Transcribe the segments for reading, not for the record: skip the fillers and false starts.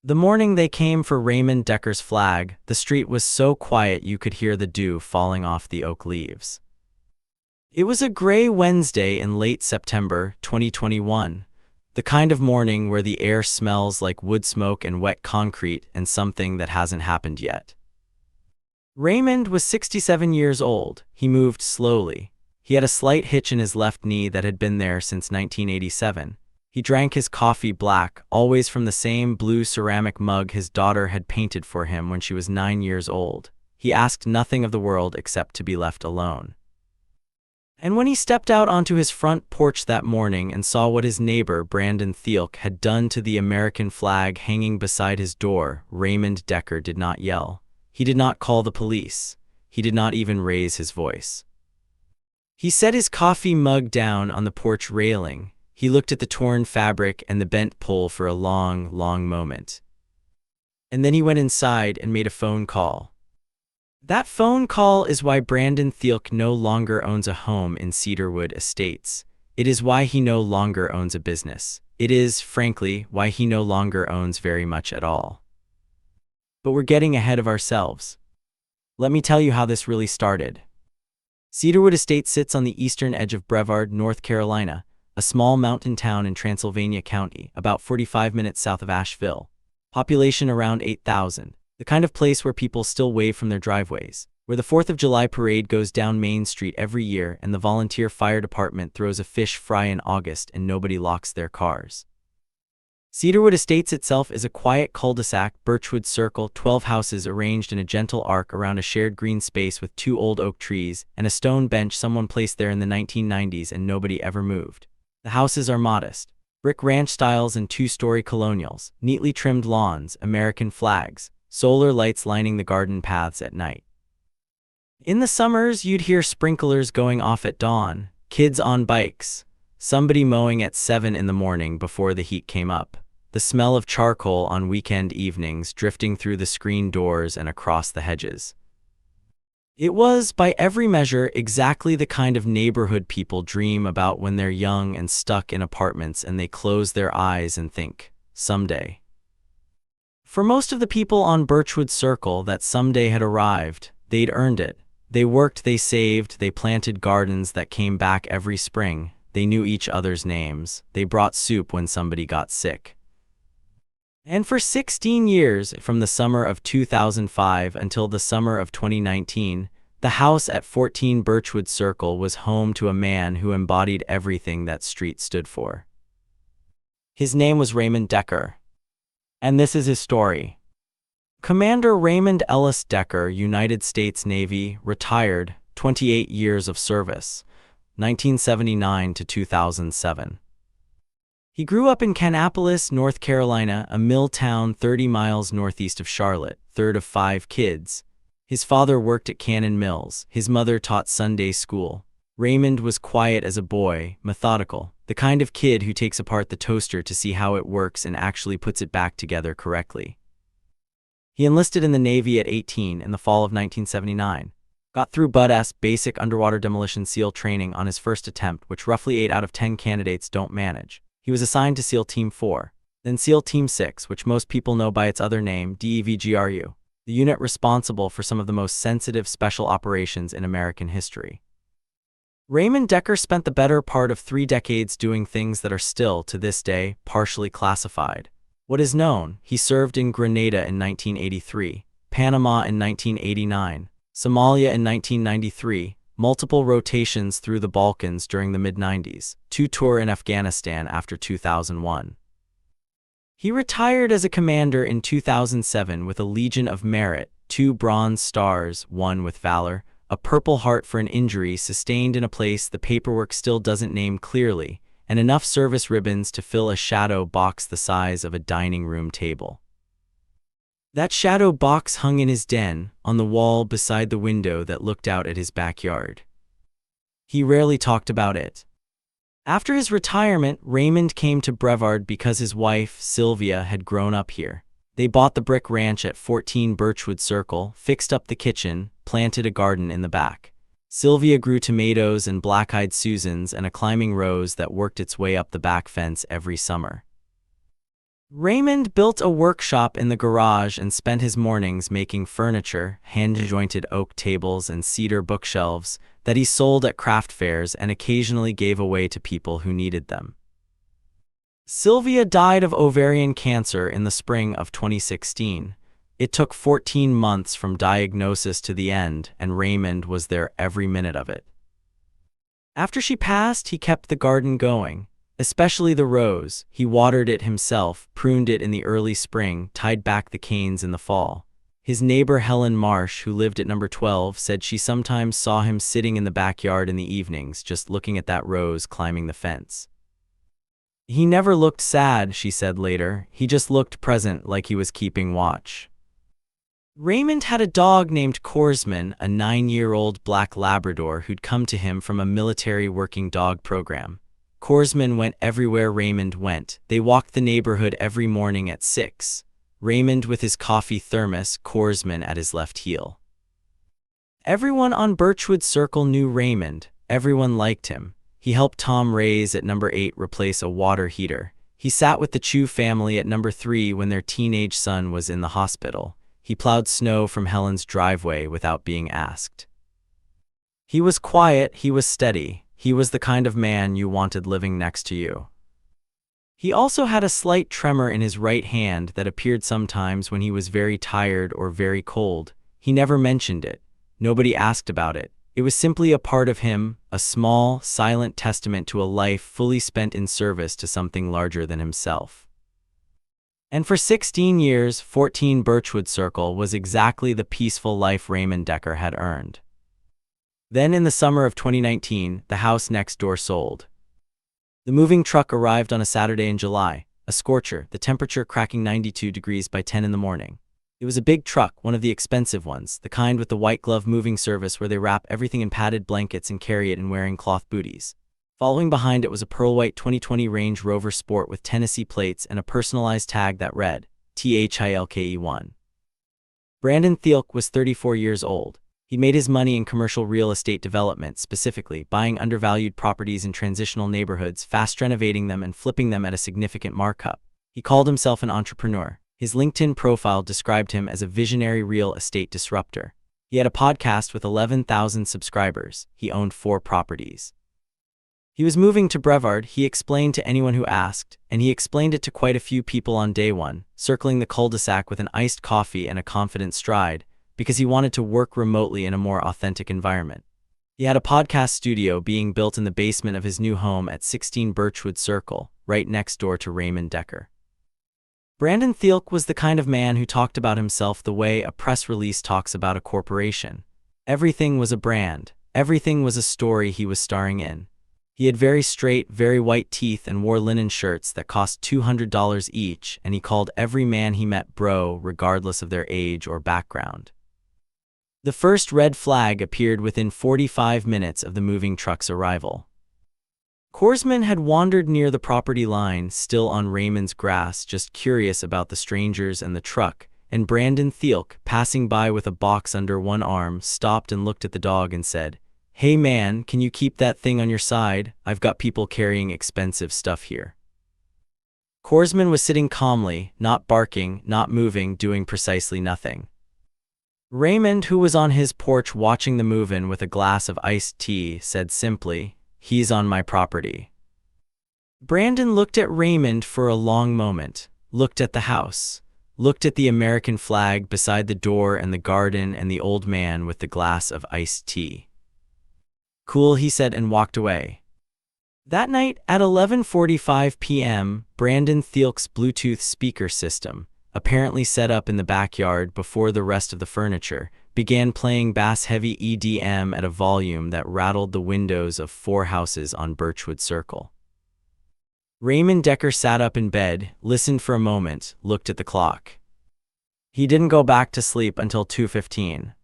The morning they came for Raymond Decker's flag, the street was so quiet you could hear the dew falling off the oak leaves. It was a gray Wednesday in late September 2021, the kind of morning where the air smells like wood smoke and wet concrete and something that hasn't happened yet. Raymond was 67 years old. He moved slowly. He had a slight hitch in his left knee that had been there since 1987. He drank his coffee black, always from the same blue ceramic mug his daughter had painted for him when she was 9 years old. He asked nothing of the world except to be left alone. And when he stepped out onto his front porch that morning and saw what his neighbor, Brandon Thielke, had done to the American flag hanging beside his door, Raymond Decker did not yell. He did not call the police. He did not even raise his voice. He set his coffee mug down on the porch railing. He looked at the torn fabric and the bent pole for a long, long moment. And then he went inside and made a phone call. That phone call is why Brandon Thielke no longer owns a home in Cedarwood Estates. It is why he no longer owns a business. It is, frankly, why he no longer owns very much at all. But we're getting ahead of ourselves. Let me tell you how this really started. Cedarwood Estates sits on the eastern edge of Brevard, North Carolina, a small mountain town in Transylvania County, about 45 minutes south of Asheville. Population around 8,000. The kind of place where people still wave from their driveways, where the 4th of July parade goes down Main Street every year and the volunteer fire department throws a fish fry in August and nobody locks their cars. Cedarwood Estates itself is a quiet cul-de-sac, Birchwood Circle, 12 houses arranged in a gentle arc around a shared green space with 2 old oak trees and a stone bench someone placed there in the 1990s and nobody ever moved. The houses are modest. Brick ranch styles and 2-story colonials, neatly trimmed lawns, American flags, solar lights lining the garden paths at night. In the summers, you'd hear sprinklers going off at dawn, kids on bikes, somebody mowing at 7 in the morning before the heat came up, the smell of charcoal on weekend evenings drifting through the screen doors and across the hedges. It was, by every measure, exactly the kind of neighborhood people dream about when they're young and stuck in apartments and they close their eyes and think, someday. For most of the people on Birchwood Circle, that someday had arrived. They'd earned it. They worked, they saved, they planted gardens that came back every spring. They knew each other's names. They brought soup when somebody got sick. And for 16 years, from the summer of 2005 until the summer of 2019, the house at 14 Birchwood Circle was home to a man who embodied everything that street stood for. His name was Raymond Decker. And this is his story. Commander Raymond Ellis Decker, United States Navy, retired, 28 years of service, 1979 to 2007. He grew up in Kannapolis, North Carolina, a mill town 30 miles northeast of Charlotte, third of 5 kids. His father worked at Cannon Mills. His mother taught Sunday school. Raymond was quiet as a boy, methodical, the kind of kid who takes apart the toaster to see how it works and actually puts it back together correctly. He enlisted in the Navy at 18 in the fall of 1979. Got through BUD/S basic underwater demolition SEAL training on his first attempt, which roughly 8 out of 10 candidates don't manage. He was assigned to SEAL Team 4, then SEAL Team 6, which most people know by its other name, DEVGRU, the unit responsible for some of the most sensitive special operations in American history. Raymond Decker spent the better part of 3 decades doing things that are still, to this day, partially classified. What is known: he served in Grenada in 1983, Panama in 1989, Somalia in 1993, multiple rotations through the Balkans during the mid-90s, 2 tours in Afghanistan after 2001. He retired as a commander in 2007 with a Legion of Merit, 2 Bronze Stars, 1 with Valor, a Purple Heart for an injury sustained in a place the paperwork still doesn't name clearly, and enough service ribbons to fill a shadow box the size of a dining room table. That shadow box hung in his den, on the wall beside the window that looked out at his backyard. He rarely talked about it. After his retirement, Raymond came to Brevard because his wife, Sylvia, had grown up here. They bought the brick ranch at 14 Birchwood Circle, fixed up the kitchen, planted a garden in the back. Sylvia grew tomatoes and black-eyed Susans and a climbing rose that worked its way up the back fence every summer. Raymond built a workshop in the garage and spent his mornings making furniture, hand-jointed oak tables and cedar bookshelves that he sold at craft fairs and occasionally gave away to people who needed them. Sylvia died of ovarian cancer in the spring of 2016. It took 14 months from diagnosis to the end, and Raymond was there every minute of it. After she passed, he kept the garden going, especially the rose. He watered it himself, pruned it in the early spring, tied back the canes in the fall. His neighbor Helen Marsh, who lived at number 12, said she sometimes saw him sitting in the backyard in the evenings, just looking at that rose climbing the fence. He never looked sad, she said later. He just looked present, like he was keeping watch. Raymond had a dog named Korsman, a 9-year-old black Labrador who'd come to him from a military working dog program. Korsman went everywhere Raymond went. They walked the neighborhood every morning at 6. Raymond with his coffee thermos, Korsman at his left heel. Everyone on Birchwood Circle knew Raymond. Everyone liked him. He helped Tom Reyes at number 8 replace a water heater. He sat with the Chu family at number 3 when their teenage son was in the hospital. He plowed snow from Helen's driveway without being asked. He was quiet, he was steady. He was the kind of man you wanted living next to you. He also had a slight tremor in his right hand that appeared sometimes when he was very tired or very cold. He never mentioned it. Nobody asked about it. It was simply a part of him, a small, silent testament to a life fully spent in service to something larger than himself. And for 16 years, 14 Birchwood Circle was exactly the peaceful life Raymond Decker had earned. Then in the summer of 2019, the house next door sold. The moving truck arrived on a Saturday in July, a scorcher, the temperature cracking 92 degrees by 10 in the morning. It was a big truck, one of the expensive ones, the kind with the white glove moving service where they wrap everything in padded blankets and carry it in wearing cloth booties. Following behind it was a pearl white 2020 Range Rover Sport with Tennessee plates and a personalized tag that read, Thielke1. Brandon Thielke was 34 years old. He'd made his money in commercial real estate development, specifically buying undervalued properties in transitional neighborhoods, fast renovating them and flipping them at a significant markup. He called himself an entrepreneur. His LinkedIn profile described him as a visionary real estate disruptor. He had a podcast with 11,000 subscribers. He owned 4 properties. He was moving to Brevard, he explained to anyone who asked, and he explained it to quite a few people on day one, circling the cul-de-sac with an iced coffee and a confident stride, because he wanted to work remotely in a more authentic environment. He had a podcast studio being built in the basement of his new home at 16 Birchwood Circle, right next door to Raymond Decker. Brandon Thielke was the kind of man who talked about himself the way a press release talks about a corporation. Everything was a brand. Everything was a story he was starring in. He had very straight, very white teeth and wore linen shirts that cost $200 each, and he called every man he met bro, regardless of their age or background. The first red flag appeared within 45 minutes of the moving truck's arrival. Korsman had wandered near the property line, still on Raymond's grass, just curious about the strangers and the truck, and Brandon Thielke, passing by with a box under one arm, stopped and looked at the dog and said, "Hey man, can you keep that thing on your side? I've got people carrying expensive stuff here." Korsman was sitting calmly, not barking, not moving, doing precisely nothing. Raymond, who was on his porch watching the move-in with a glass of iced tea, said simply, "He's on my property." Brandon looked at Raymond for a long moment, looked at the house, looked at the American flag beside the door and the garden and the old man with the glass of iced tea. "Cool," he said, and walked away. That night at 11:45 p.m., Brandon Thielke's Bluetooth speaker system, apparently set up in the backyard before the rest of the furniture, began playing bass-heavy EDM at a volume that rattled the windows of 4 houses on Birchwood Circle. Raymond Decker sat up in bed, listened for a moment, looked at the clock. He didn't go back to sleep until 2:15.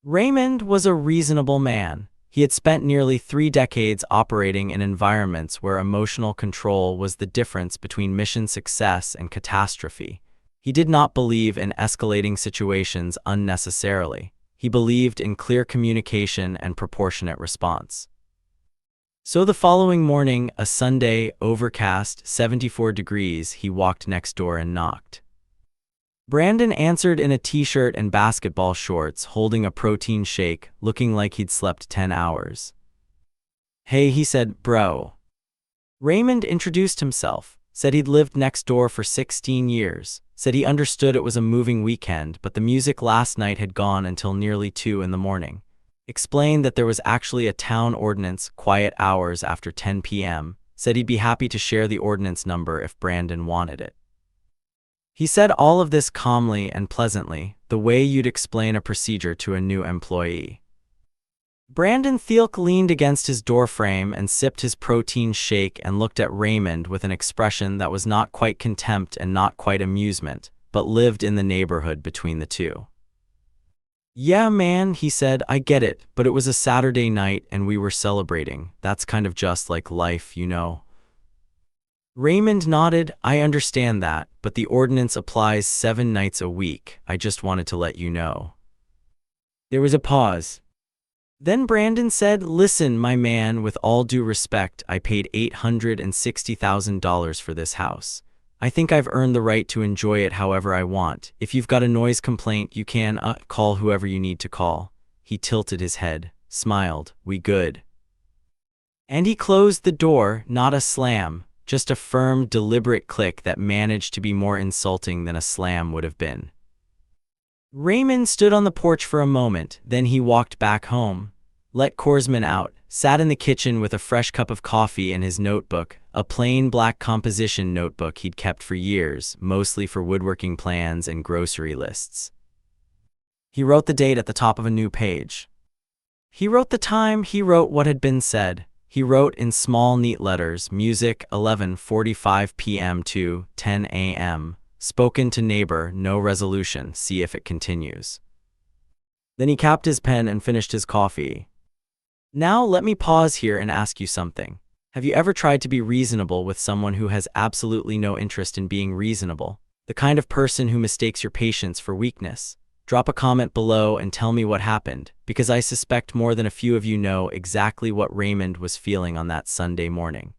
Raymond was a reasonable man. He had spent nearly 3 decades operating in environments where emotional control was the difference between mission success and catastrophe. He did not believe in escalating situations unnecessarily. He believed in clear communication and proportionate response. So the following morning, a Sunday, overcast, 74 degrees, he walked next door and knocked. Brandon answered in a t-shirt and basketball shorts, holding a protein shake, looking like he'd slept 10 hours. "Hey," he said, "bro." Raymond introduced himself, said he'd lived next door for 16 years, said he understood it was a moving weekend, but the music last night had gone until nearly 2 in the morning. Explained that there was actually a town ordinance, quiet hours after 10 p.m., said he'd be happy to share the ordinance number if Brandon wanted it. He said all of this calmly and pleasantly, the way you'd explain a procedure to a new employee. Brandon Thielke leaned against his doorframe and sipped his protein shake and looked at Raymond with an expression that was not quite contempt and not quite amusement, but lived in the neighborhood between the two. "Yeah, man," he said, "I get it, but it was a Saturday night and we were celebrating. That's kind of just like life, you know." Raymond nodded. "I understand that, but the ordinance applies 7 nights a week. I just wanted to let you know." There was a pause. Then Brandon said, "Listen, my man, with all due respect, I paid $860,000 for this house. I think I've earned the right to enjoy it however I want. If you've got a noise complaint, you can call whoever you need to call." He tilted his head, smiled. "We good?" And he closed the door, not a slam, just a firm, deliberate click that managed to be more insulting than a slam would have been. Raymond stood on the porch for a moment, then he walked back home, let Korsman out, sat in the kitchen with a fresh cup of coffee and his notebook, a plain black composition notebook he'd kept for years, mostly for woodworking plans and grocery lists. He wrote the date at the top of a new page. He wrote the time, he wrote what had been said. He wrote in small, neat letters, music, 11:45 p.m. to 10 a.m., spoken to neighbor, no resolution, see if it continues. Then he capped his pen and finished his coffee. "Now let me pause here and ask you something. Have you ever tried to be reasonable with someone who has absolutely no interest in being reasonable? The kind of person who mistakes your patience for weakness? Drop a comment below and tell me what happened, because I suspect more than a few of you know exactly what Raymond was feeling on that Sunday morning.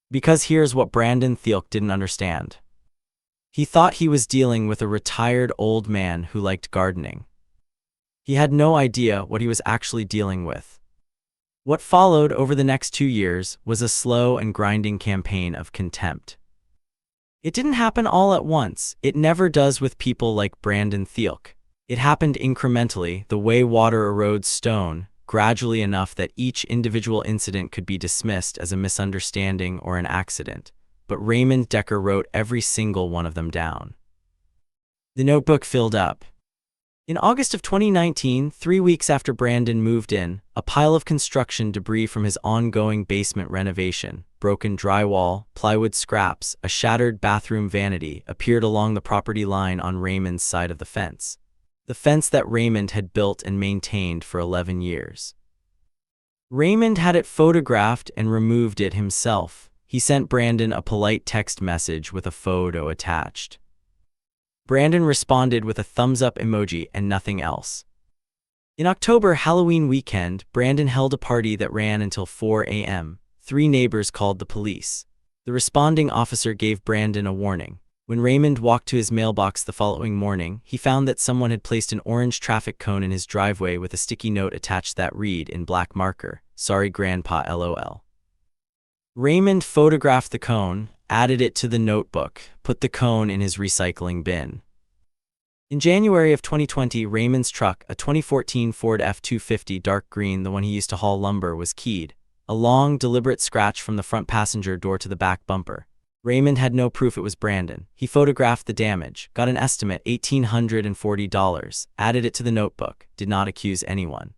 Because here's what Brandon Thielke didn't understand. He thought he was dealing with a retired old man who liked gardening. He had no idea what he was actually dealing with. What followed over the next 2 years was a slow and grinding campaign of contempt. It didn't happen all at once. It never does with people like Brandon Thielke. It happened incrementally, the way water erodes stone, gradually enough that each individual incident could be dismissed as a misunderstanding or an accident. But Raymond Decker wrote every single one of them down. The notebook filled up. In August of 2019, 3 weeks after Brandon moved in, a pile of construction debris from his ongoing basement renovation, broken drywall, plywood scraps, a shattered bathroom vanity, appeared along the property line on Raymond's side of the fence. The fence that Raymond had built and maintained for 11 years. Raymond had it photographed and removed it himself. He sent Brandon a polite text message with a photo attached. Brandon responded with a thumbs-up emoji and nothing else. In October Halloween weekend, Brandon held a party that ran until 4 a.m. 3 neighbors called the police. The responding officer gave Brandon a warning. When Raymond walked to his mailbox the following morning, he found that someone had placed an orange traffic cone in his driveway with a sticky note attached that read in black marker, "Sorry Grandpa LOL." Raymond photographed the cone, added it to the notebook, put the cone in his recycling bin. In January of 2020, Raymond's truck, a 2014 Ford F-250 dark green, the one he used to haul lumber, was keyed. A long, deliberate scratch from the front passenger door to the back bumper. Raymond had no proof it was Brandon. He photographed the damage, got an estimate $1,840, added it to the notebook, did not accuse anyone.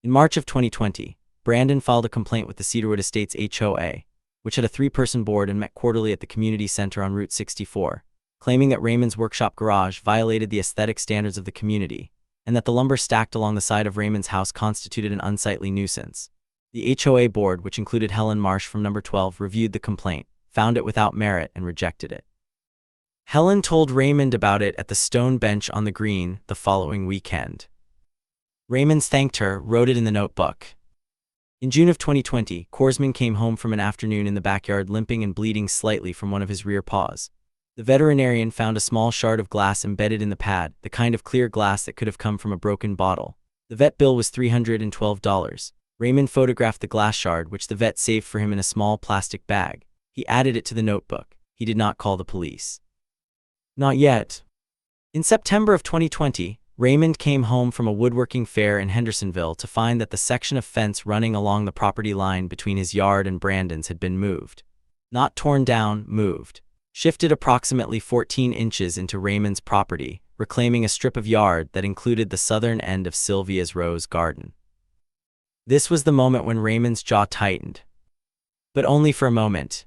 In March of 2020, Brandon filed a complaint with the Cedarwood Estates HOA, which had a 3-person board and met quarterly at the community center on Route 64, claiming that Raymond's workshop garage violated the aesthetic standards of the community, and that the lumber stacked along the side of Raymond's house constituted an unsightly nuisance. The HOA board, which included Helen Marsh from number 12, reviewed the complaint, found it without merit, and rejected it. Helen told Raymond about it at the stone bench on the green the following weekend. Raymond thanked her, wrote it in the notebook. In June of 2020, Korsman came home from an afternoon in the backyard limping and bleeding slightly from one of his rear paws. The veterinarian found a small shard of glass embedded in the pad, the kind of clear glass that could have come from a broken bottle. The vet bill was $312. Raymond photographed the glass shard, which the vet saved for him in a small plastic bag. He added it to the notebook. He did not call the police. Not yet. In September of 2020, Raymond came home from a woodworking fair in Hendersonville to find that the section of fence running along the property line between his yard and Brandon's had been moved. Not torn down, moved. Shifted approximately 14 inches into Raymond's property, reclaiming a strip of yard that included the southern end of Sylvia's rose garden. This was the moment when Raymond's jaw tightened. But only for a moment.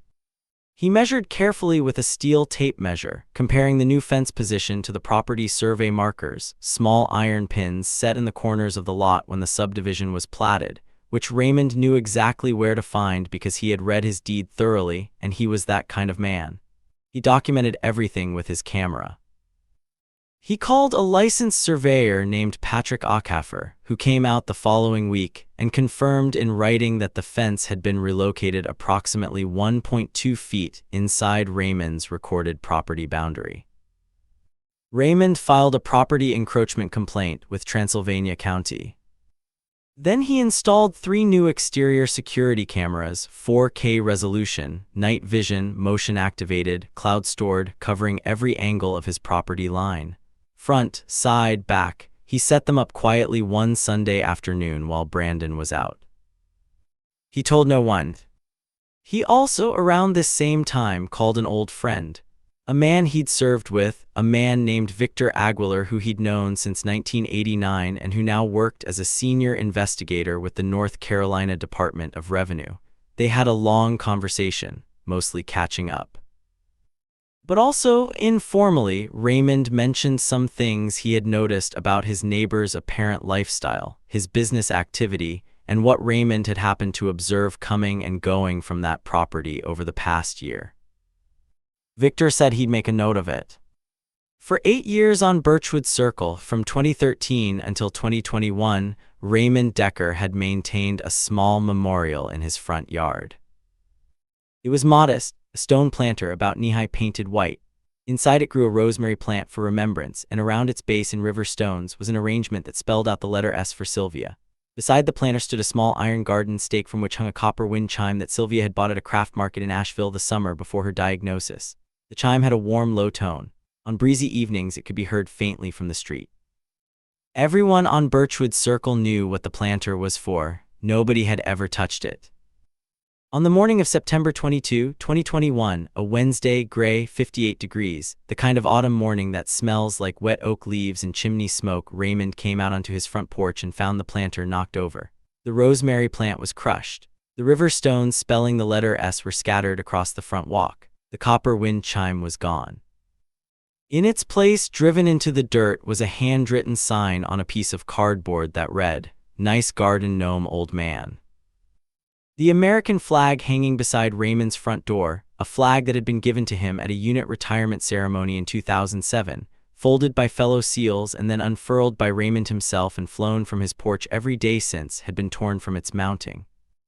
He measured carefully with a steel tape measure, comparing the new fence position to the property survey markers, small iron pins set in the corners of the lot when the subdivision was platted, which Raymond knew exactly where to find because he had read his deed thoroughly, and he was that kind of man. He documented everything with his camera. He called a licensed surveyor named Patrick Acaffer, who came out the following week and confirmed in writing that the fence had been relocated approximately 1.2 feet inside Raymond's recorded property boundary. Raymond filed a property encroachment complaint with Transylvania County. Then he installed 3 new exterior security cameras, 4K resolution, night vision, motion activated, cloud stored, covering every angle of his property line. Front, side, back. He set them up quietly one Sunday afternoon while Brandon was out. He told no one. He also, around this same time, called an old friend, a man he'd served with, a man named Victor Aguilar who he'd known since 1989 and who now worked as a senior investigator with the North Carolina Department of Revenue. They had a long conversation, mostly catching up. But also, informally, Raymond mentioned some things he had noticed about his neighbor's apparent lifestyle, his business activity, and what Raymond had happened to observe coming and going from that property over the past year. Victor said he'd make a note of it. For 8 years on Birchwood Circle, from 2013 until 2021, Raymond Decker had maintained a small memorial in his front yard. It was modest, a stone planter about knee-high painted white. Inside it grew a rosemary plant for remembrance, and around its base in river stones was an arrangement that spelled out the letter S for Sylvia. Beside the planter stood a small iron garden stake from which hung a copper wind chime that Sylvia had bought at a craft market in Asheville the summer before her diagnosis. The chime had a warm, low tone. On breezy evenings it could be heard faintly from the street. Everyone on Birchwood Circle knew what the planter was for. Nobody had ever touched it. On the morning of September 22, 2021, a Wednesday, gray, 58 degrees, the kind of autumn morning that smells like wet oak leaves and chimney smoke, Raymond came out onto his front porch and found the planter knocked over. The rosemary plant was crushed. The river stones spelling the letter S were scattered across the front walk. The copper wind chime was gone. In its place, driven into the dirt, was a handwritten sign on a piece of cardboard that read, "Nice garden gnome, old man." The American flag hanging beside Raymond's front door, a flag that had been given to him at a unit retirement ceremony in 2007, folded by fellow SEALs and then unfurled by Raymond himself and flown from his porch every day since, had been torn from its mounting.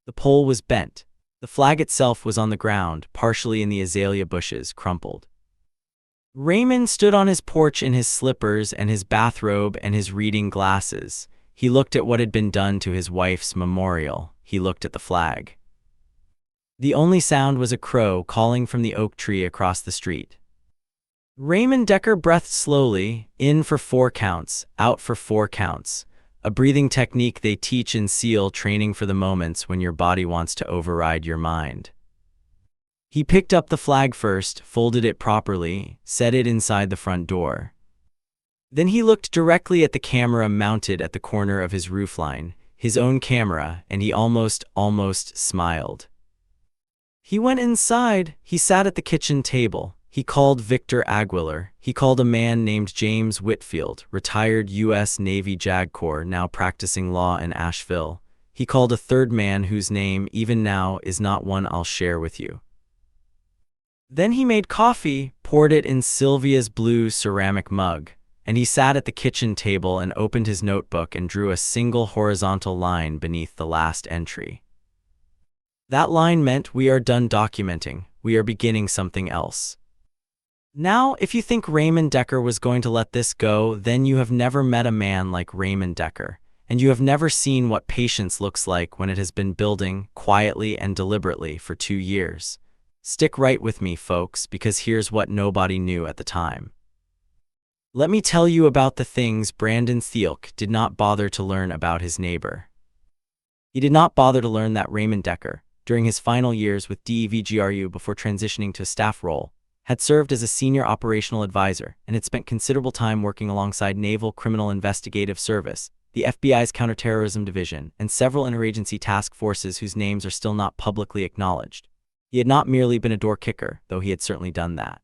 The pole was bent. The flag itself was on the ground, partially in the azalea bushes, crumpled. Raymond stood on his porch in his slippers and his bathrobe and his reading glasses. He looked at what had been done to his wife's memorial. He looked at the flag. The only sound was a crow calling from the oak tree across the street. Raymond Decker breathed slowly, in for 4 counts, out for 4 counts, a breathing technique they teach in SEAL training for the moments when your body wants to override your mind. He picked up the flag first, folded it properly, set it inside the front door. Then he looked directly at the camera mounted at the corner of his roofline, his own camera, and he almost smiled. He went inside. He sat at the kitchen table. He called Victor Aguilar. He called a man named James Whitfield, retired U.S. Navy JAG Corps, now practicing law in Asheville. He called a third man whose name, even now, is not one I'll share with you. Then he made coffee, poured it in Sylvia's blue ceramic mug, and he sat at the kitchen table and opened his notebook and drew a single horizontal line beneath the last entry. That line meant we are done documenting, we are beginning something else. Now, if you think Raymond Decker was going to let this go, then you have never met a man like Raymond Decker, and you have never seen what patience looks like when it has been building, quietly and deliberately, for 2 years. Stick right with me, folks, because here's what nobody knew at the time. Let me tell you about the things Brandon Thielke did not bother to learn about his neighbor. He did not bother to learn that Raymond Decker, during his final years with DEVGRU before transitioning to a staff role, had served as a senior operational advisor and had spent considerable time working alongside Naval Criminal Investigative Service, the FBI's Counterterrorism Division, and several interagency task forces whose names are still not publicly acknowledged. He had not merely been a door kicker, though he had certainly done that.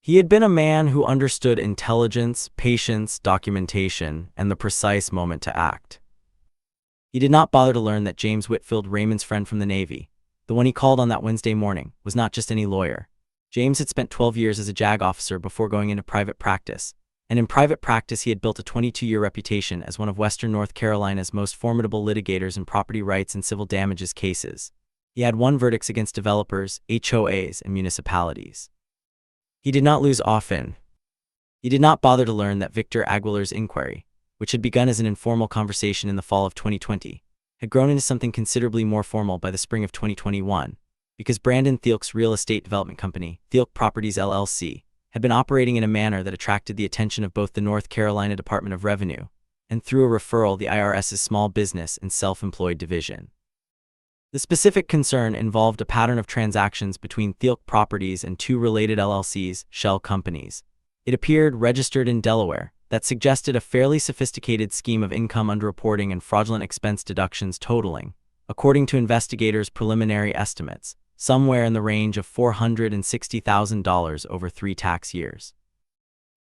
He had been a man who understood intelligence, patience, documentation, and the precise moment to act. He did not bother to learn that James Whitfield, Raymond's friend from the Navy, the one he called on that Wednesday morning, was not just any lawyer. James had spent 12 years as a JAG officer before going into private practice, and in private practice he had built a 22-year reputation as one of Western North Carolina's most formidable litigators in property rights and civil damages cases. He had won verdicts against developers, HOAs, and municipalities. He did not lose often. He did not bother to learn that Victor Aguilar's inquiry, which had begun as an informal conversation in the fall of 2020, had grown into something considerably more formal by the spring of 2021, because Brandon Thielke's real estate development company, Thielke Properties LLC, had been operating in a manner that attracted the attention of both the North Carolina Department of Revenue and, through a referral, the IRS's Small Business and Self-Employed Division. The specific concern involved a pattern of transactions between Thielke Properties and 2 related LLCs, shell companies. It appeared registered in Delaware, that suggested a fairly sophisticated scheme of income underreporting and fraudulent expense deductions totaling, according to investigators' preliminary estimates, somewhere in the range of $460,000 over 3 tax years.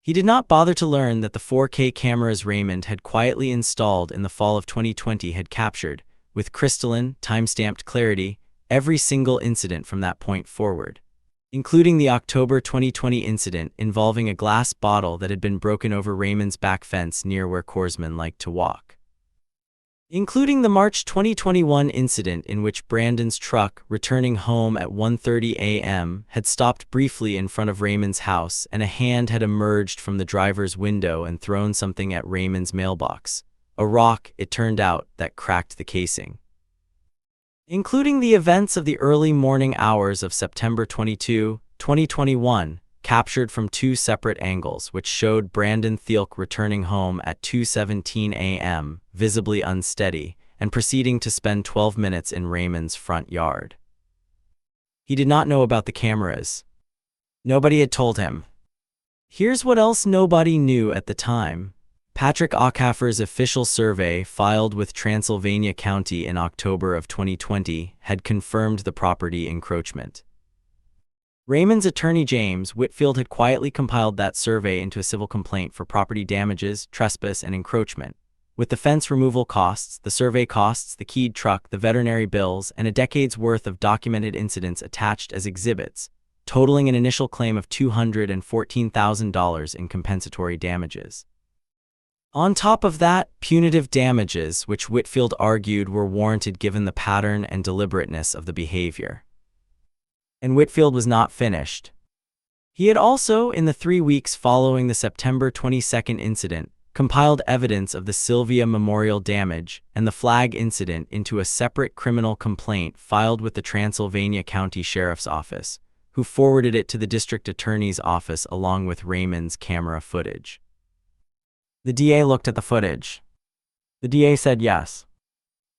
He did not bother to learn that the 4K cameras Raymond had quietly installed in the fall of 2020 had captured, with crystalline, time-stamped clarity, every single incident from that point forward, including the October 2020 incident involving a glass bottle that had been broken over Raymond's back fence near where Korsman liked to walk, including the March 2021 incident in which Brandon's truck, returning home at 1:30 a.m., had stopped briefly in front of Raymond's house and a hand had emerged from the driver's window and thrown something at Raymond's mailbox, a rock, it turned out, that cracked the casing. Including the events of the early morning hours of September 22, 2021, captured from 2 separate angles which showed Brandon Thielke returning home at 2:17 a.m., visibly unsteady, and proceeding to spend 12 minutes in Raymond's front yard. He did not know about the cameras. Nobody had told him. Here's what else nobody knew at the time. Patrick Acaffer's official survey, filed with Transylvania County in October of 2020, had confirmed the property encroachment. Raymond's attorney James Whitfield had quietly compiled that survey into a civil complaint for property damages, trespass, and encroachment, with the fence removal costs, the survey costs, the keyed truck, the veterinary bills, and a decade's worth of documented incidents attached as exhibits, totaling an initial claim of $214,000 in compensatory damages. On top of that, punitive damages, which Whitfield argued were warranted given the pattern and deliberateness of the behavior. And Whitfield was not finished. He had also, in the 3 weeks following the September 22 incident, compiled evidence of the Sylvia Memorial damage and the flag incident into a separate criminal complaint filed with the Transylvania County Sheriff's Office, who forwarded it to the District Attorney's Office along with Raymond's camera footage. The DA looked at the footage. The DA said yes.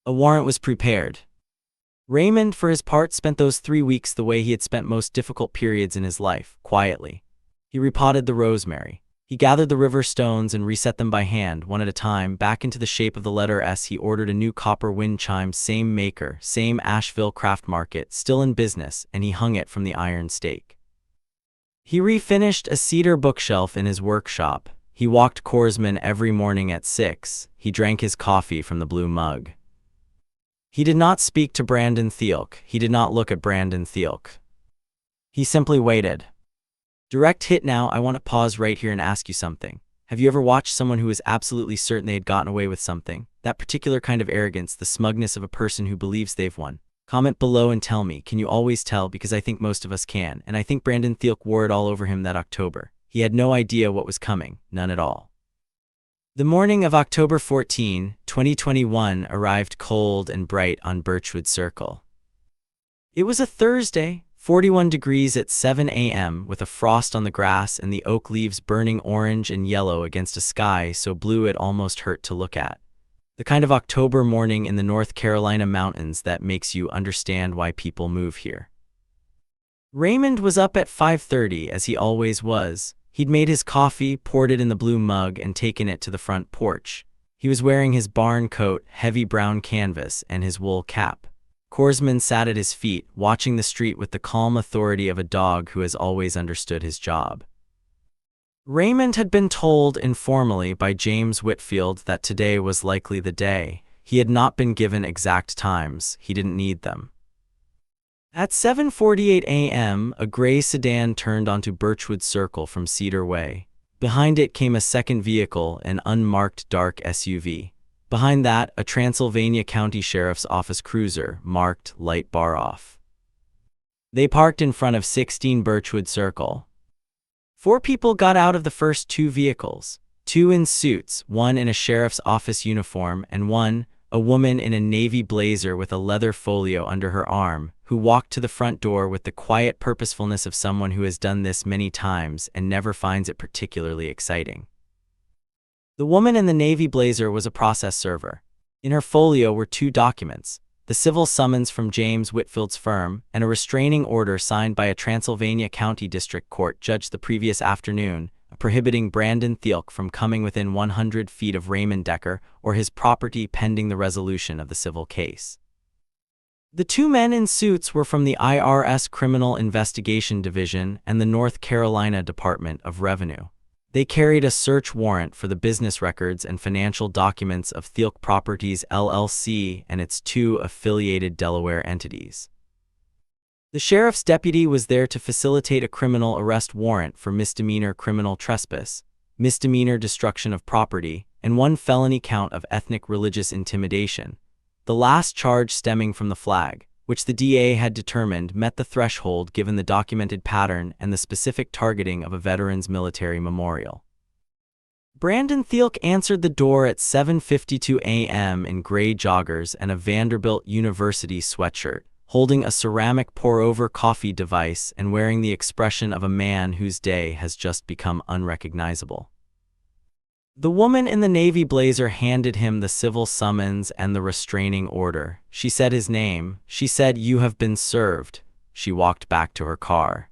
A warrant was prepared. Raymond, for his part, spent those 3 weeks the way he had spent most difficult periods in his life, quietly. He repotted the rosemary. He gathered the river stones and reset them by hand, one at a time, back into the shape of the letter S. He ordered a new copper wind chime, same maker, same Asheville Craft Market, still in business, and he hung it from the iron stake. He refinished a cedar bookshelf in his workshop. He walked Korsman every morning at 6. He drank his coffee from the blue mug. He did not speak to Brandon Thielke. He did not look at Brandon Thielke. He simply waited. Direct hit. Now, I want to pause right here and ask you something. Have you ever watched someone who is absolutely certain they had gotten away with something? That particular kind of arrogance, the smugness of a person who believes they've won. Comment below and tell me, can you always tell? Because I think most of us can, and I think Brandon Thielke wore it all over him that October. He had no idea what was coming, none at all. The morning of October 14, 2021 arrived cold and bright on Birchwood Circle. It was a Thursday, 41 degrees at 7 a.m. with a frost on the grass and the oak leaves burning orange and yellow against a sky so blue it almost hurt to look at. The kind of October morning in the North Carolina mountains that makes you understand why people move here. Raymond was up at 5:30 as he always was. He'd made his coffee, poured it in the blue mug, and taken it to the front porch. He was wearing his barn coat, heavy brown canvas, and his wool cap. Korsman sat at his feet, watching the street with the calm authority of a dog who has always understood his job. Raymond had been told informally by James Whitfield that today was likely the day. He had not been given exact times. He didn't need them. At 7:48 a.m., a gray sedan turned onto Birchwood Circle from Cedar Way. Behind it came a second vehicle, an unmarked dark SUV. Behind that, a Transylvania County Sheriff's Office cruiser, marked Light Bar Off. They parked in front of 16 Birchwood Circle. 4 people got out of the first 2 vehicles, 2 in suits, 1 in a sheriff's office uniform, and 1, a woman in a navy blazer with a leather folio under her arm, who walked to the front door with the quiet purposefulness of someone who has done this many times and never finds it particularly exciting. The woman in the navy blazer was a process server. In her folio were 2 documents, the civil summons from James Whitfield's firm and a restraining order signed by a Transylvania County District Court judge the previous afternoon, prohibiting Brandon Thielke from coming within 100 feet of Raymond Decker or his property pending the resolution of the civil case. The 2 men in suits were from the IRS Criminal Investigation Division and the North Carolina Department of Revenue. They carried a search warrant for the business records and financial documents of Thielke Properties LLC and its 2 affiliated Delaware entities. The sheriff's deputy was there to facilitate a criminal arrest warrant for misdemeanor criminal trespass, misdemeanor destruction of property, and 1 felony count of ethnic religious intimidation, the last charge stemming from the flag, which the DA had determined met the threshold given the documented pattern and the specific targeting of a veterans' military memorial. Brandon Thielke answered the door at 7:52 a.m. in gray joggers and a Vanderbilt University sweatshirt, holding a ceramic pour-over coffee device and wearing the expression of a man whose day has just become unrecognizable. The woman in the navy blazer handed him the civil summons and the restraining order. She said his name. She said, "You have been served." She walked back to her car.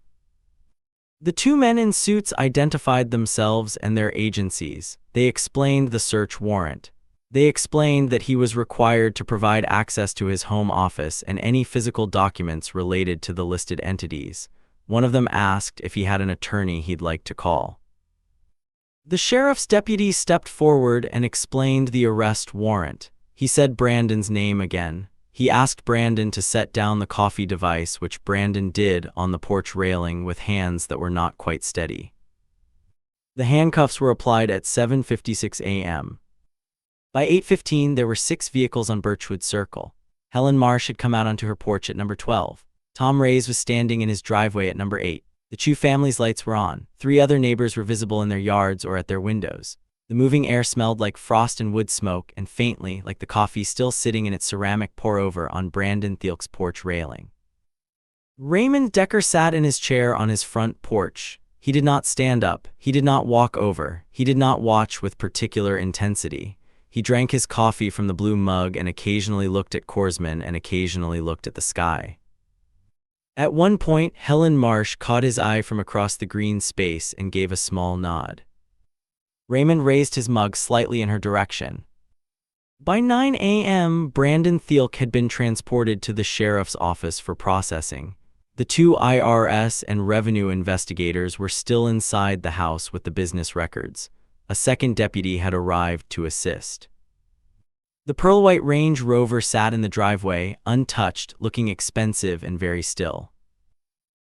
The 2 men in suits identified themselves and their agencies. They explained the search warrant. They explained that he was required to provide access to his home office and any physical documents related to the listed entities. One of them asked if he had an attorney he'd like to call. The sheriff's deputy stepped forward and explained the arrest warrant. He said Brandon's name again. He asked Brandon to set down the coffee device, which Brandon did on the porch railing with hands that were not quite steady. The handcuffs were applied at 7:56 a.m. By 8:15, there were 6 vehicles on Birchwood Circle. Helen Marsh had come out onto her porch at number 12. Tom Ray's was standing in his driveway at number 8. The Chu family's lights were on. 3 other neighbors were visible in their yards or at their windows. The moving air smelled like frost and wood smoke, and faintly like the coffee still sitting in its ceramic pour-over on Brandon Thielke's porch railing. Raymond Decker sat in his chair on his front porch. He did not stand up. He did not walk over. He did not watch with particular intensity. He drank his coffee from the blue mug and occasionally looked at Korsman and occasionally looked at the sky. At one point, Helen Marsh caught his eye from across the green space and gave a small nod. Raymond raised his mug slightly in her direction. By 9 a.m., Brandon Thielke had been transported to the sheriff's office for processing. The 2 IRS and revenue investigators were still inside the house with the business records. A second deputy had arrived to assist. The pearl-white Range Rover sat in the driveway, untouched, looking expensive and very still.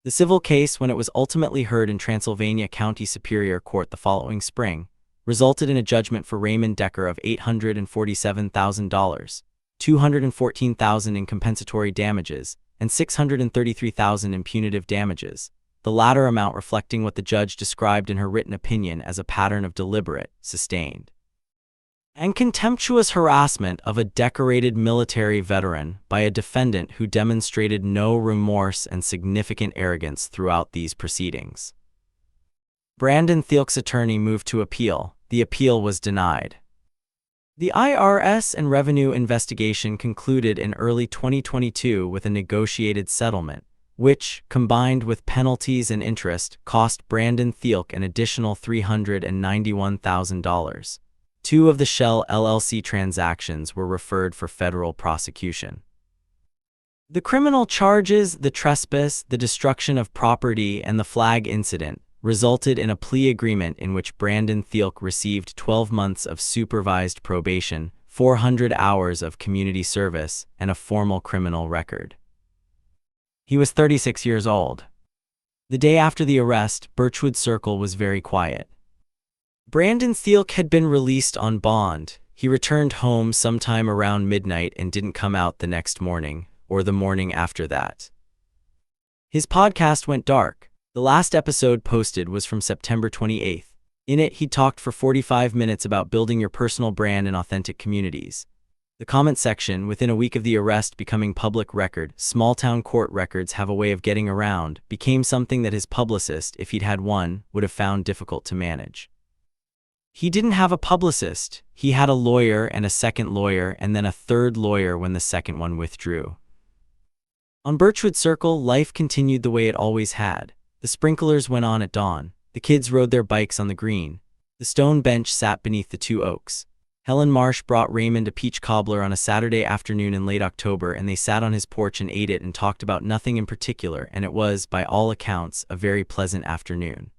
The civil case, when it was ultimately heard in Transylvania County Superior Court the following spring, resulted in a judgment for Raymond Decker of $847,000. $214,000 in compensatory damages, and $633,000 in punitive damages, the latter amount reflecting what the judge described in her written opinion as a pattern of deliberate, sustained, and contemptuous harassment of a decorated military veteran by a defendant who demonstrated no remorse and significant arrogance throughout these proceedings. Brandon Thielke's attorney moved to appeal. The appeal was denied. The IRS and revenue investigation concluded in early 2022 with a negotiated settlement, which, combined with penalties and interest, cost Brandon Thielke an additional $391,000. Two of the Shell LLC transactions were referred for federal prosecution. The criminal charges, the trespass, the destruction of property, and the flag incident resulted in a plea agreement in which Brandon Thielke received 12 months of supervised probation, 400 hours of community service, and a formal criminal record. He was 36 years old. The day after the arrest, Birchwood Circle was very quiet. Brandon Thielke had been released on bond. He returned home sometime around midnight and didn't come out the next morning, or the morning after that. His podcast went dark. The last episode posted was from September 28th. In it, he talked for 45 minutes about building your personal brand in authentic communities. The comment section, within a week of the arrest becoming public record, small-town court records have a way of getting around, became something that his publicist, if he'd had one, would have found difficult to manage. He didn't have a publicist. He had a lawyer and a second lawyer and then a third lawyer when the second one withdrew. On Birchwood Circle, life continued the way it always had. The sprinklers went on at dawn. The kids rode their bikes on the green. The stone bench sat beneath the two oaks. Helen Marsh brought Raymond a peach cobbler on a Saturday afternoon in late October, and they sat on his porch and ate it and talked about nothing in particular, and it was, by all accounts, a very pleasant afternoon.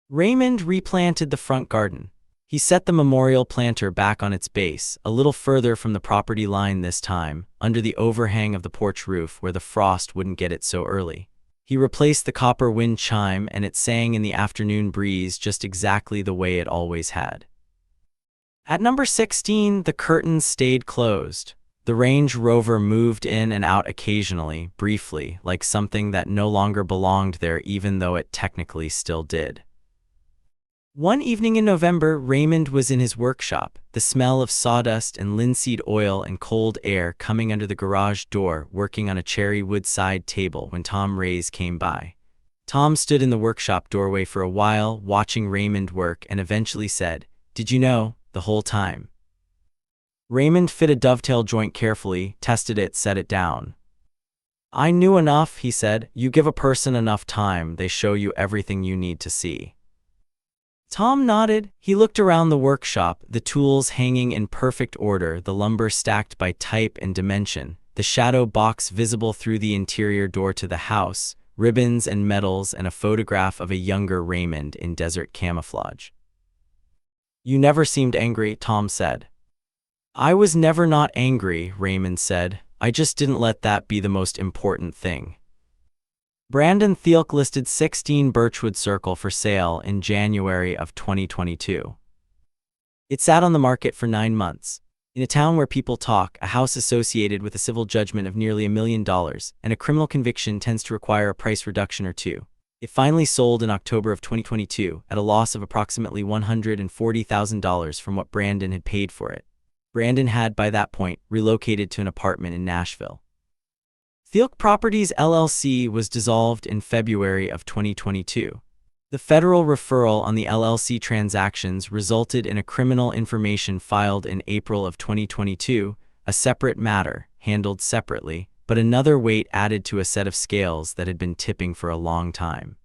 Raymond replanted the front garden. He set the memorial planter back on its base, a little further from the property line this time, under the overhang of the porch roof where the frost wouldn't get it so early. He replaced the copper wind chime, and it sang in the afternoon breeze just exactly the way it always had. At number 16, the curtains stayed closed. The Range Rover moved in and out occasionally, briefly, like something that no longer belonged there even though it technically still did. One evening in November, Raymond was in his workshop, the smell of sawdust and linseed oil and cold air coming under the garage door, working on a cherry wood side table when Tom Rays came by. Tom stood in the workshop doorway for a while, watching Raymond work, and eventually said, "Did you know, the whole time?" Raymond fit a dovetail joint carefully, tested it, set it down. "I knew enough," he said. "You give a person enough time, they show you everything you need to see." Tom nodded. He looked around the workshop, the tools hanging in perfect order, the lumber stacked by type and dimension, the shadow box visible through the interior door to the house, ribbons and medals, and a photograph of a younger Raymond in desert camouflage. "You never seemed angry," Tom said. "I was never not angry," Raymond said. "I just didn't let that be the most important thing." Brandon Thielke listed 16 Birchwood Circle for sale in January of 2022. It sat on the market for 9 months. In a town where people talk, a house associated with a civil judgment of nearly $1 million and a criminal conviction tends to require a price reduction or two. It finally sold in October of 2022 at a loss of approximately $140,000 from what Brandon had paid for it. Brandon had, by that point, relocated to an apartment in Nashville. Thielke Properties LLC was dissolved in February of 2022. The federal referral on the LLC transactions resulted in a criminal information filed in April of 2022, a separate matter, handled separately, but another weight added to a set of scales that had been tipping for a long time.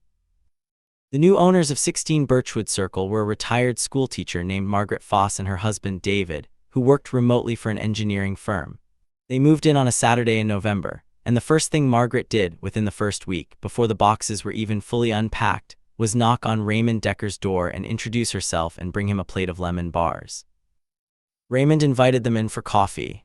The new owners of 16 Birchwood Circle were a retired schoolteacher named Margaret Foss and her husband David, who worked remotely for an engineering firm. They moved in on a Saturday in November, and the first thing Margaret did within the first week, before the boxes were even fully unpacked, was knock on Raymond Decker's door and introduce herself and bring him a plate of lemon bars. Raymond invited them in for coffee.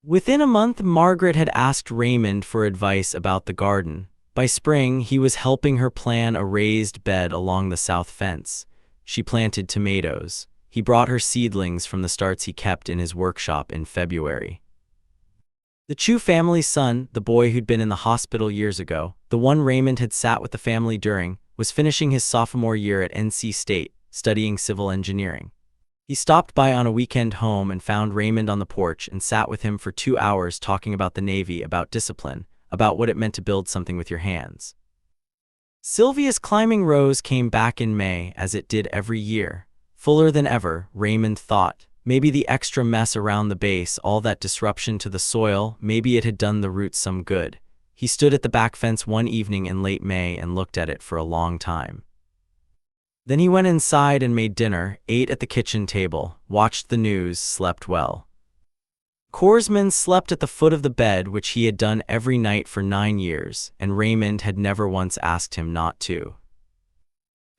Within a month, Margaret had asked Raymond for advice about the garden. By spring, he was helping her plan a raised bed along the south fence. She planted tomatoes. he brought her seedlings from the starts he kept in his workshop in February. The Chu family's son, the boy who'd been in the hospital years ago, the one Raymond had sat with the family during, was finishing his sophomore year at NC State, studying civil engineering. He stopped by on a weekend home and found Raymond on the porch and sat with him for 2 hours talking about the Navy, about discipline, about what it meant to build something with your hands. Sylvia's climbing rose came back in May, as it did every year. Fuller than ever, Raymond thought. Maybe the extra mess around the base, all that disruption to the soil, maybe it had done the roots some good. He stood at the back fence one evening in late May and looked at it for a long time. Then he went inside and made dinner, ate at the kitchen table, watched the news, slept well. Korsman slept at the foot of the bed, which he had done every night for 9 years, and Raymond had never once asked him not to.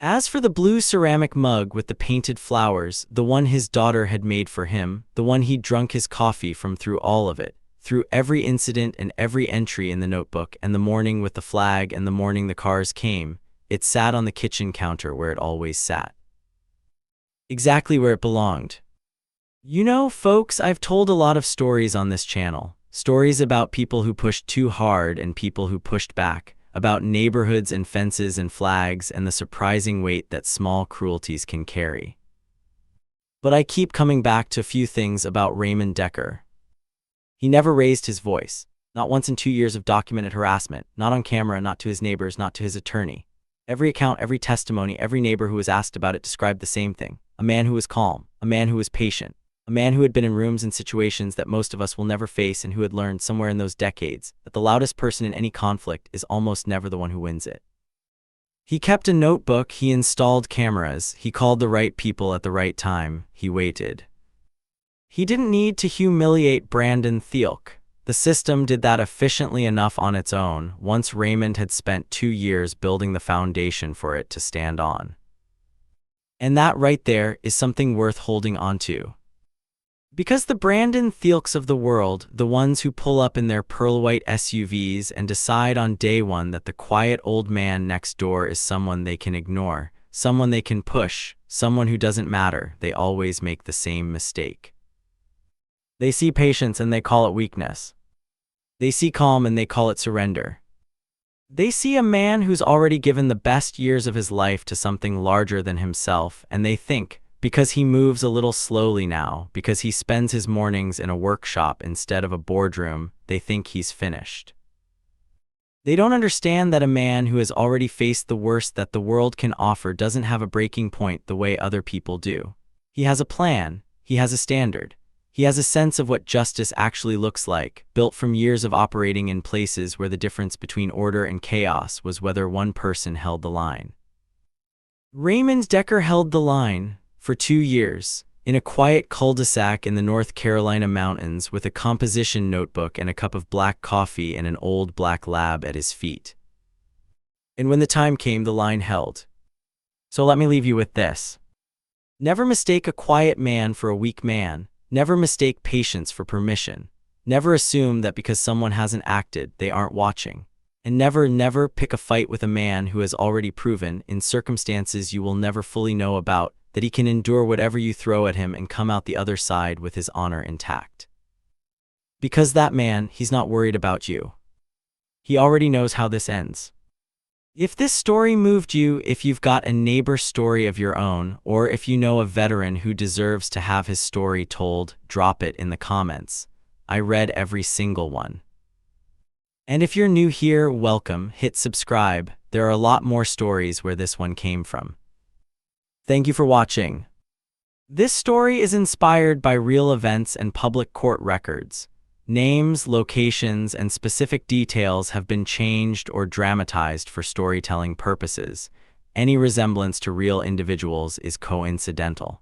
As for the blue ceramic mug with the painted flowers, the one his daughter had made for him, the one he'd drunk his coffee from, through all of it, through every incident and every entry in the notebook, and the morning with the flag and the morning the cars came, it sat on the kitchen counter where it always sat. Exactly where it belonged. You know, folks, I've told a lot of stories on this channel. Stories about people who pushed too hard and people who pushed back. About neighborhoods and fences and flags and the surprising weight that small cruelties can carry. But I keep coming back to a few things about Raymond Decker. He never raised his voice. Not once in 2 years of documented harassment. Not on camera, not to his neighbors, not to his attorney. Every account, every testimony, every neighbor who was asked about it described the same thing. A man who was calm, a man who was patient, a man who had been in rooms and situations that most of us will never face, and who had learned somewhere in those decades that the loudest person in any conflict is almost never the one who wins it. He kept a notebook, he installed cameras, he called the right people at the right time, he waited. He didn't need to humiliate Brandon Thielke. The system did that efficiently enough on its own, once Raymond had spent 2 years building the foundation for it to stand on. And that right there is something worth holding on to. Because the Brandon Thielkes of the world, the ones who pull up in their pearl-white SUVs and decide on day one that the quiet old man next door is someone they can ignore, someone they can push, someone who doesn't matter, they always make the same mistake. They see patience and they call it weakness. They see calm and they call it surrender. They see a man who's already given the best years of his life to something larger than himself, and they think, because he moves a little slowly now, because he spends his mornings in a workshop instead of a boardroom, they think he's finished. They don't understand that a man who has already faced the worst that the world can offer doesn't have a breaking point the way other people do. He has a plan, he has a standard. He has a sense of what justice actually looks like, built from years of operating in places where the difference between order and chaos was whether one person held the line. Raymond Decker held the line, for 2 years, in a quiet cul-de-sac in the North Carolina mountains with a composition notebook and a cup of black coffee and an old black lab at his feet. And when the time came, the line held. So let me leave you with this. Never mistake a quiet man for a weak man. Never mistake patience for permission. Never assume that because someone hasn't acted, they aren't watching. And never pick a fight with a man who has already proven, in circumstances you will never fully know about, that he can endure whatever you throw at him and come out the other side with his honor intact. Because that man, he's not worried about you. He already knows how this ends. If this story moved you, if you've got a neighbor story of your own, or if you know a veteran who deserves to have his story told, drop it in the comments. I read every single one. And if you're new here, welcome, hit subscribe. There are a lot more stories where this one came from. Thank you for watching. This story is inspired by real events and public court records. Names, locations, and specific details have been changed or dramatized for storytelling purposes. Any resemblance to real individuals is coincidental.